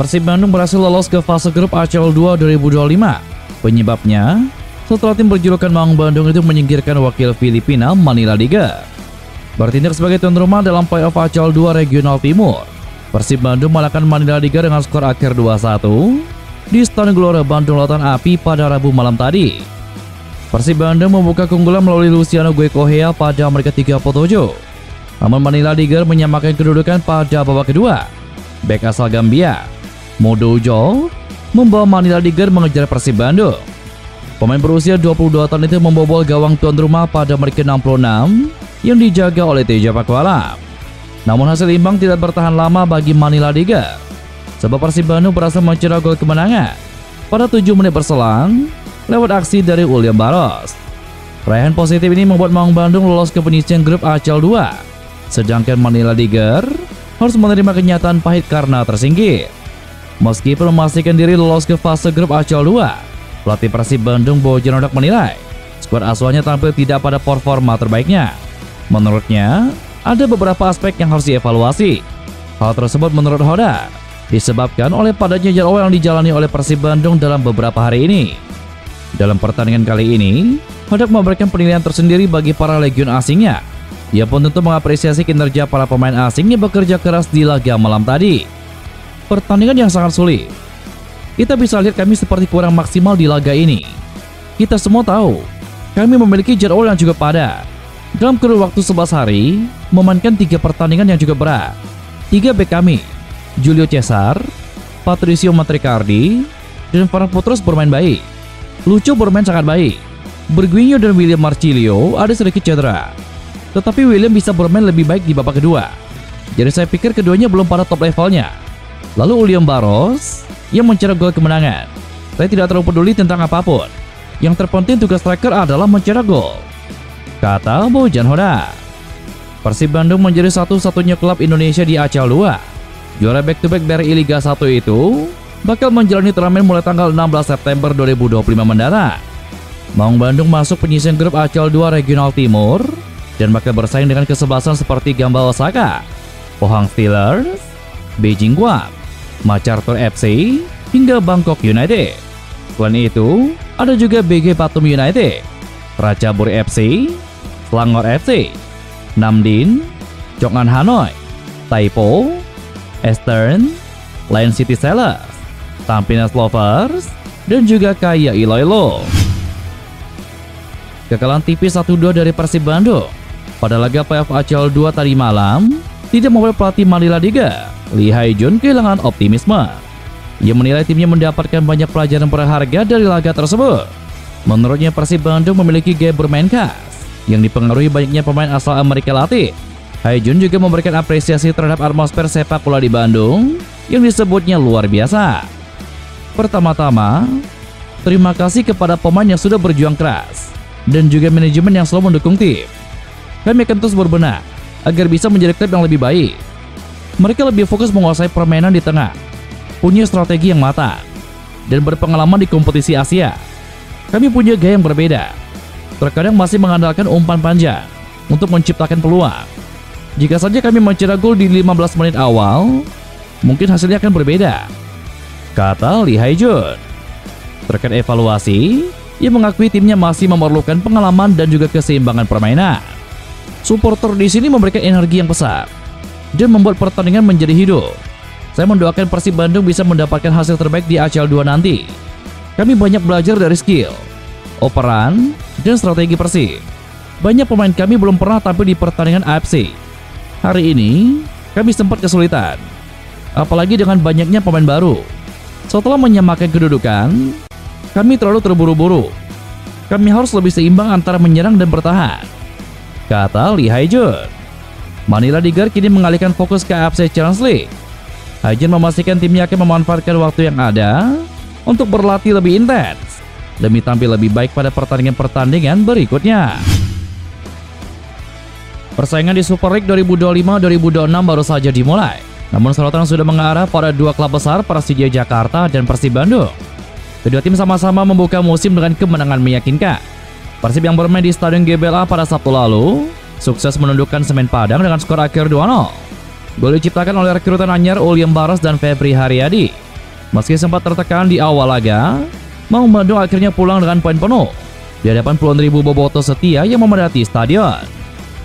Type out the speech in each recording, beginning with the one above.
Persib Bandung berhasil lolos ke fase grup ACL 2 2025. Penyebabnya, setelah tim berjulukan Maung Bandung itu menyingkirkan wakil Filipina Manila Liga. Bertindak sebagai tuan rumah dalam playoff ACL 2 Regional Timur, Persib Bandung mengalahkan Manila Liga dengan skor akhir 2-1 di Stadion Gelora Bandung Lautan Api pada Rabu malam tadi. Persib Bandung membuka keunggulan melalui Luciano Guecohea pada menit ke-37. Namun Manila Liga menyamakan kedudukan pada babak kedua. Bek asal Gambia, Modojo, membawa Manila Liga mengejar Persib Bandung. Pemain berusia 22 tahun itu membobol gawang tuan rumah pada menit ke-66 yang dijaga oleh Teja Pakualam. Namun hasil imbang tidak bertahan lama bagi Manila Liga, sebab Persib Bandung berhasil mencetak gol kemenangan pada 7 menit berselang lewat aksi dari William Barros. Raihan positif ini membuat Maung Bandung lolos ke penyisian grup ACL 2, sedangkan Manila Liga harus menerima kenyataan pahit karena tersingkir. Meskipun memastikan diri lolos ke fase grup ACL 2, pelatih Persib Bandung Bojan Hodak menilai skuad asuhannya tampil tidak pada performa terbaiknya. Menurutnya, ada beberapa aspek yang harus dievaluasi. Hal tersebut menurut Hodak disebabkan oleh padatnya jadwal yang dijalani oleh Persib Bandung dalam beberapa hari ini. Dalam pertandingan kali ini, Hodak memberikan penilaian tersendiri bagi para legion asingnya. Ia pun tentu mengapresiasi kinerja para pemain asing yang bekerja keras di laga malam tadi. Pertandingan yang sangat sulit. Kita bisa lihat kami seperti kurang maksimal di laga ini. Kita semua tahu, kami memiliki jadwal yang cukup padat. Dalam kurun waktu 11 hari, memainkan 3 pertandingan yang cukup berat. 3 bek kami, Julio Cesar, Patricio Matricardi, dan Farhan Putros bermain baik. Lucho bermain sangat baik. Berguinho dan William Marcilio ada sedikit cedera, tetapi William bisa bermain lebih baik di babak kedua. Jadi saya pikir keduanya belum pada top levelnya. Lalu William Barros yang mencetak gol kemenangan. Saya tidak terlalu peduli tentang apapun. Yang terpenting tugas striker adalah mencetak gol, kata Bojan Hodak. Persib Bandung menjadi satu-satunya klub Indonesia di ACL 2. Juara back-to-back dari Liga 1 itu bakal menjalani turnamen mulai tanggal 16 September 2025 mendatang. Maung Bandung masuk penyisian grup ACL 2 Regional Timur dan bakal bersaing dengan kesebelasan seperti Gamba Osaka, Pohang Steelers, Beijing Guam, MacArthur FC, hingga Bangkok United. Selain itu, ada juga BG Patum United, Ratchaburi FC, Selangor FC, Namdin, Chong'an Hanoi, Taipo, Eastern, Lion City Sellers, Tampines Lovers, dan juga Kaya Iloilo. Kekalahan tipis 1-2 dari Persib Bandung pada laga playoff ACL 2 tadi malam tidak membuat pelatih Manila Liga, Lee Hae-jun, kehilangan optimisme. Ia menilai timnya mendapatkan banyak pelajaran berharga dari laga tersebut. Menurutnya Persib Bandung memiliki gaya bermain khas yang dipengaruhi banyaknya pemain asal Amerika Latin. Hae-jun juga memberikan apresiasi terhadap atmosfer sepak bola di Bandung yang disebutnya luar biasa. Pertama-tama, terima kasih kepada pemain yang sudah berjuang keras dan juga manajemen yang selalu mendukung tim. Kami akan terus berbenah agar bisa menjadi klub yang lebih baik. Mereka lebih fokus menguasai permainan di tengah, punya strategi yang matang, dan berpengalaman di kompetisi Asia. Kami punya gaya yang berbeda. Terkadang masih mengandalkan umpan panjang untuk menciptakan peluang. Jika saja kami mencetak gol di 15 menit awal, mungkin hasilnya akan berbeda, kata Lee Hae-jun. Terkait evaluasi, ia mengakui timnya masih memerlukan pengalaman dan juga keseimbangan permainan. Supporter di sini memberikan energi yang besar dan membuat pertandingan menjadi hidup. Saya mendoakan Persib Bandung bisa mendapatkan hasil terbaik di ACL 2 nanti. Kami banyak belajar dari skill, operan, dan strategi Persib. Banyak pemain kami belum pernah tampil di pertandingan AFC. Hari ini, kami sempat kesulitan, apalagi dengan banyaknya pemain baru. Setelah menyamakan kedudukan, kami terlalu terburu-buru. Kami harus lebih seimbang antara menyerang dan bertahan, kata Lee Hae-jun. Manila Liga kini mengalihkan fokus ke AFC Challenge League. Hae-jun memastikan timnya akan memanfaatkan waktu yang ada untuk berlatih lebih intens demi tampil lebih baik pada pertandingan-pertandingan berikutnya. Persaingan di Super League 2025-2026 baru saja dimulai. Namun sorotan sudah mengarah pada dua klub besar, Persija Jakarta dan Persib Bandung. Kedua tim sama-sama membuka musim dengan kemenangan meyakinkan. Persib yang bermain di Stadion GBLA pada Sabtu lalu sukses menundukkan Semen Padang dengan skor akhir 2-0. Gol diciptakan oleh rekrutan anyar William Barros dan Febri Haryadi. Meski sempat tertekan di awal laga, Maung Bandung akhirnya pulang dengan poin penuh di hadapan puluhan ribu bobotoh setia yang memadati stadion.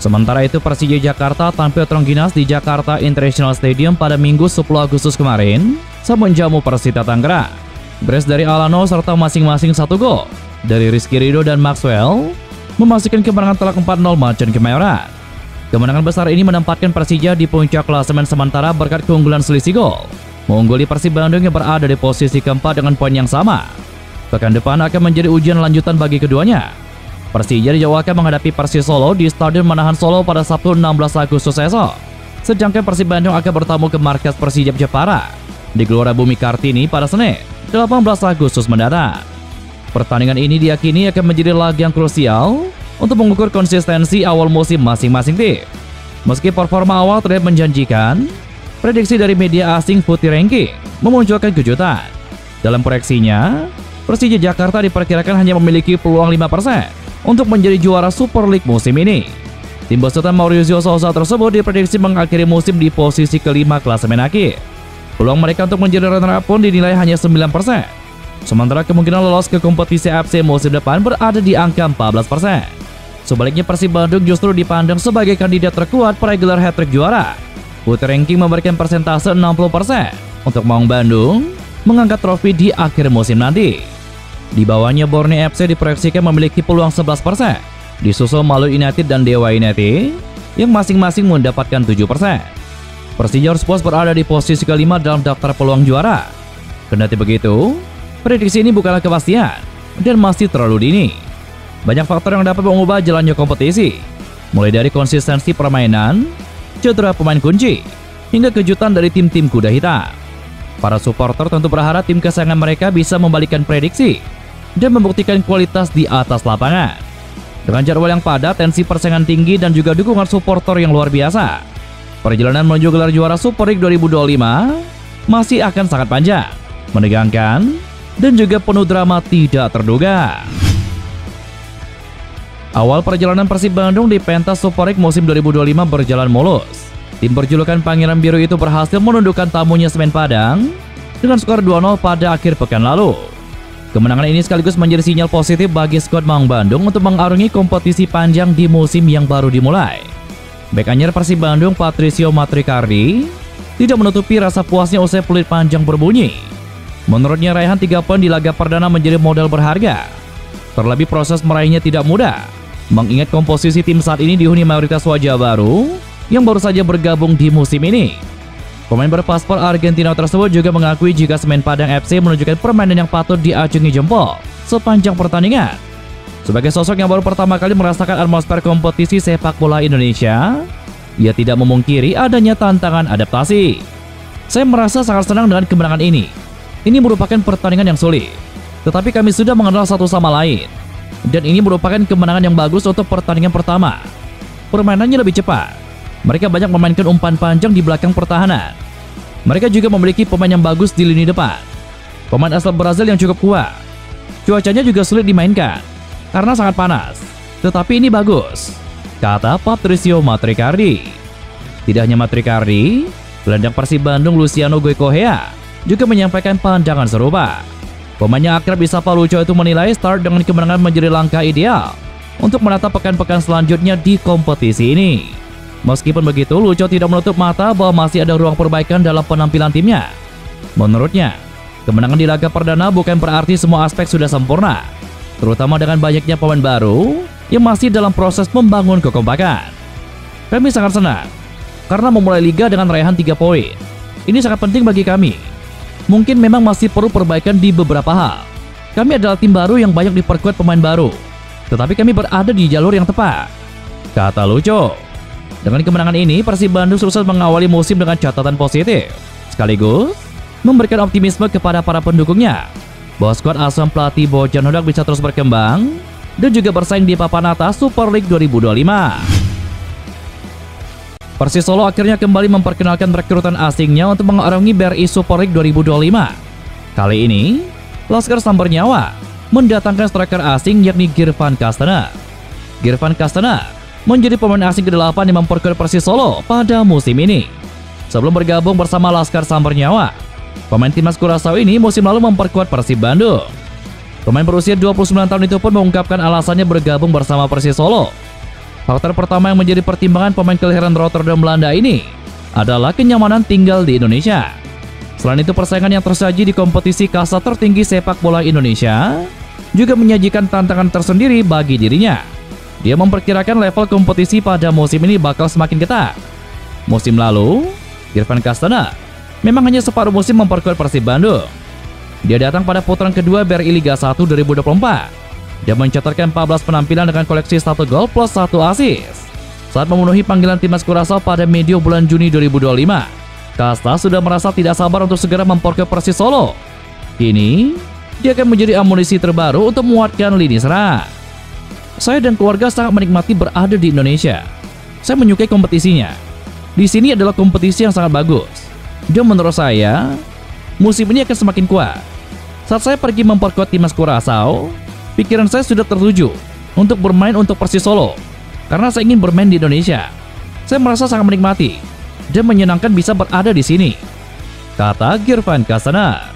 Sementara itu Persija Jakarta tampil terengginas di Jakarta International Stadium pada Minggu 10 Agustus kemarin saat menjamu Persita Tangerang. Brace dari Alano serta masing-masing satu gol dari Rizky Ridho dan Maxwell memastikan kemenangan telak 4-0 Macan Kemayoran. Kemenangan besar ini menempatkan Persija di puncak klasemen sementara berkat keunggulan selisih gol, mengungguli Persib Bandung yang berada di posisi keempat dengan poin yang sama. Pekan depan akan menjadi ujian lanjutan bagi keduanya. Persija dijadwalkan menghadapi Persis Solo di Stadion Manahan Solo pada Sabtu 16 Agustus esok. Sedangkan Persib Bandung akan bertamu ke markas Persijap Jepara di Gelora Bumi Kartini pada Senin 18 Agustus mendatang. Pertandingan ini diyakini akan menjadi laga yang krusial untuk mengukur konsistensi awal musim masing-masing tim. Meski performa awal terlihat menjanjikan, prediksi dari media asing Footy Ranking memunculkan kejutan. Dalam proyeksinya, Persija Jakarta diperkirakan hanya memiliki peluang 5% untuk menjadi juara Super League musim ini. Tim besutan Maurizio Sousa tersebut diprediksi mengakhiri musim di posisi kelima klasemen akhir. Peluang mereka untuk menjadi runner-up pun dinilai hanya 9%. Sementara kemungkinan lolos ke kompetisi AFC musim depan berada di angka 14%. Sebaliknya Persib Bandung justru dipandang sebagai kandidat terkuat peraih gelar hat-trick juara. Footy Ranking memberikan persentase 60% untuk Maung Bandung mengangkat trofi di akhir musim nanti. Di bawahnya Borneo FC diproyeksikan memiliki peluang 11%, disusul Maluku United dan Dewa United yang masing-masing mendapatkan 7%. Persija Spurs berada di posisi kelima dalam daftar peluang juara. Kendati begitu, prediksi ini bukanlah kepastian dan masih terlalu dini. Banyak faktor yang dapat mengubah jalannya kompetisi, mulai dari konsistensi permainan, cedera pemain kunci, hingga kejutan dari tim-tim kuda hitam. Para supporter tentu berharap tim kesayangan mereka bisa membalikkan prediksi dan membuktikan kualitas di atas lapangan. Dengan jadwal yang padat, tensi persaingan tinggi, dan juga dukungan supporter yang luar biasa, perjalanan menuju gelar juara Super League 2025 masih akan sangat panjang, menegangkan, dan juga penuh drama tidak terduga. Awal perjalanan Persib Bandung di pentas Super League musim 2025 berjalan mulus. Tim berjulukan Pangeran Biru itu berhasil menundukkan tamunya Semen Padang dengan skor 2-0 pada akhir pekan lalu. Kemenangan ini sekaligus menjadi sinyal positif bagi skuad Maung Bandung untuk mengarungi kompetisi panjang di musim yang baru dimulai. Bek anyar Persib Bandung Patricio Matricardi tidak menutupi rasa puasnya usai peluit panjang berbunyi. Menurutnya raihan 3 poin di laga perdana menjadi modal berharga. Terlebih proses meraihnya tidak mudah, mengingat komposisi tim saat ini dihuni mayoritas wajah baru yang baru saja bergabung di musim ini. Pemain berpaspor Argentina tersebut juga mengakui jika Semen Padang FC menunjukkan permainan yang patut diacungi jempol sepanjang pertandingan. Sebagai sosok yang baru pertama kali merasakan atmosfer kompetisi sepak bola Indonesia, ia tidak memungkiri adanya tantangan adaptasi. Saya merasa sangat senang dengan kemenangan ini. Ini merupakan pertandingan yang sulit, tetapi kami sudah mengenal satu sama lain. Dan ini merupakan kemenangan yang bagus untuk pertandingan pertama. Permainannya lebih cepat. Mereka banyak memainkan umpan panjang di belakang pertahanan. Mereka juga memiliki pemain yang bagus di lini depan. Pemain asal Brazil yang cukup kuat. Cuacanya juga sulit dimainkan karena sangat panas. Tetapi ini bagus, kata Patricio Matricardi. Tidak hanya Matricardi, gelandang Persib Bandung Luciano Goicoechea juga menyampaikan pandangan serupa. Pemainnya akrab disapa Lucho itu menilai start dengan kemenangan menjadi langkah ideal untuk menatap pekan-pekan selanjutnya di kompetisi ini. Meskipun begitu, Lucho tidak menutup mata bahwa masih ada ruang perbaikan dalam penampilan timnya. Menurutnya, kemenangan di laga perdana bukan berarti semua aspek sudah sempurna, terutama dengan banyaknya pemain baru yang masih dalam proses membangun kekompakan. Kami sangat senang karena memulai liga dengan raihan 3 poin. Ini sangat penting bagi kami. Mungkin memang masih perlu perbaikan di beberapa hal. Kami adalah tim baru yang banyak diperkuat pemain baru, tetapi kami berada di jalur yang tepat, kata Lucho. Dengan kemenangan ini, Persib Bandung sukses mengawali musim dengan catatan positif, sekaligus memberikan optimisme kepada para pendukungnya bahwa skuad asuhan pelatih Bojan Hodak bisa terus berkembang dan juga bersaing di papan atas Super League 2025. Persis Solo akhirnya kembali memperkenalkan rekrutan asingnya untuk mengarungi BRI Super League 2025. Kali ini, Laskar Sambernyawa mendatangkan striker asing yakni Girvan Castana. Girvan Castana menjadi pemain asing ke-8 yang memperkuat Persis Solo pada musim ini. Sebelum bergabung bersama Laskar Sambernyawa, Pemain timnas Curaçao ini musim lalu memperkuat Persib Bandung. Pemain berusia 29 tahun itu pun mengungkapkan alasannya bergabung bersama Persis Solo. Faktor pertama yang menjadi pertimbangan pemain kelahiran Rotterdam, Belanda ini adalah kenyamanan tinggal di Indonesia. Selain itu, persaingan yang tersaji di kompetisi kasta tertinggi sepak bola Indonesia juga menyajikan tantangan tersendiri bagi dirinya. Dia memperkirakan level kompetisi pada musim ini bakal semakin ketat. Musim lalu, Irfan Castana memang hanya separuh musim memperkuat Persib Bandung. Dia datang pada putaran kedua BRI Liga 1 2024. Dia mencatatkan 14 penampilan dengan koleksi 1 gol plus 1 assist. Saat memenuhi panggilan timnas Curaçao pada medio bulan Juni 2025, Casta sudah merasa tidak sabar untuk segera memperkuat Persis Solo. Kini, dia akan menjadi amunisi terbaru untuk menguatkan lini serang. Saya dan keluarga sangat menikmati berada di Indonesia. Saya menyukai kompetisinya. Di sini adalah kompetisi yang sangat bagus. Dan menurut saya, musim ini akan semakin kuat. Saat saya pergi memperkuat timnas Curaçao, pikiran saya sudah tertuju untuk bermain untuk Persis Solo karena saya ingin bermain di Indonesia. Saya merasa sangat menikmati dan menyenangkan bisa berada di sini, kata Girvan Castana.